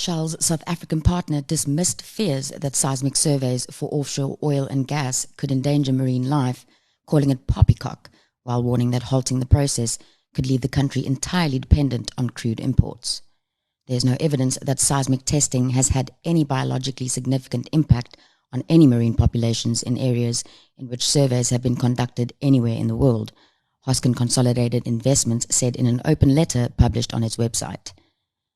Shell's South African partner dismissed fears that seismic surveys for offshore oil and gas could endanger marine life, calling it poppycock, while warning that halting the process could leave the country entirely dependent on crude imports. There is no evidence that seismic testing has had any biologically significant impact on any marine populations in areas in which surveys have been conducted anywhere in the world, Hoskin Consolidated Investments said in an open letter published on its website.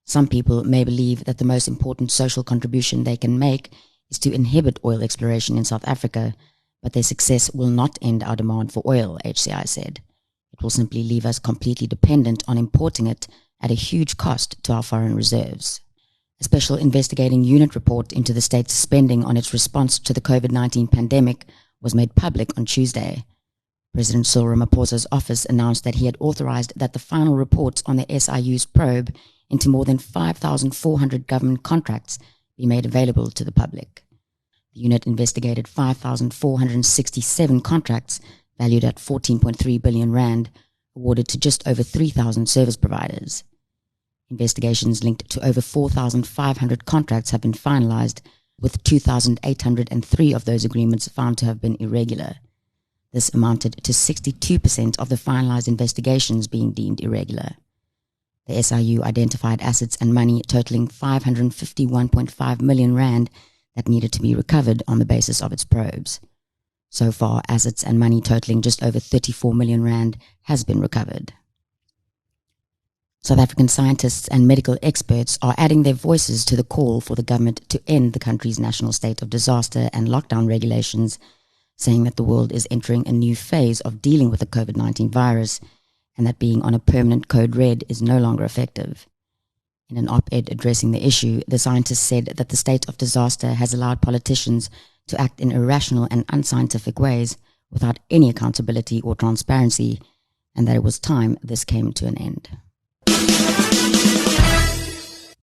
Some people may believe that the most important social contribution they can make is to inhibit oil exploration in South Africa, but their success will not end our demand for oil, HCI said. It will simply leave us completely dependent on importing it at a huge cost to our foreign reserves. A special investigating unit report into the state's spending on its response to the COVID-19 pandemic was made public on Tuesday. President Cyril Ramaphosa's office announced that he had authorized that the final reports on the SIU's probe into more than 5,400 government contracts be made available to the public. The unit investigated 5,467 contracts valued at 14.3 billion rand, awarded to just over 3,000 service providers. Investigations linked to over 4,500 contracts have been finalized, with 2,803 of those agreements found to have been irregular. This amounted to 62% of the finalized investigations being deemed irregular. The SIU identified assets and money totaling 551.5 million rand that needed to be recovered on the basis of its probes. So far, assets and money totaling just over 34 million rand has been recovered. South African scientists and medical experts are adding their voices to the call for the government to end the country's national state of disaster and lockdown regulations, saying that the world is entering a new phase of dealing with the COVID-19 virus and that being on a permanent code red is no longer effective. In an op-ed addressing the issue, the scientists said that the state of disaster has allowed politicians to act in irrational and unscientific ways without any accountability or transparency, and that it was time this came to an end.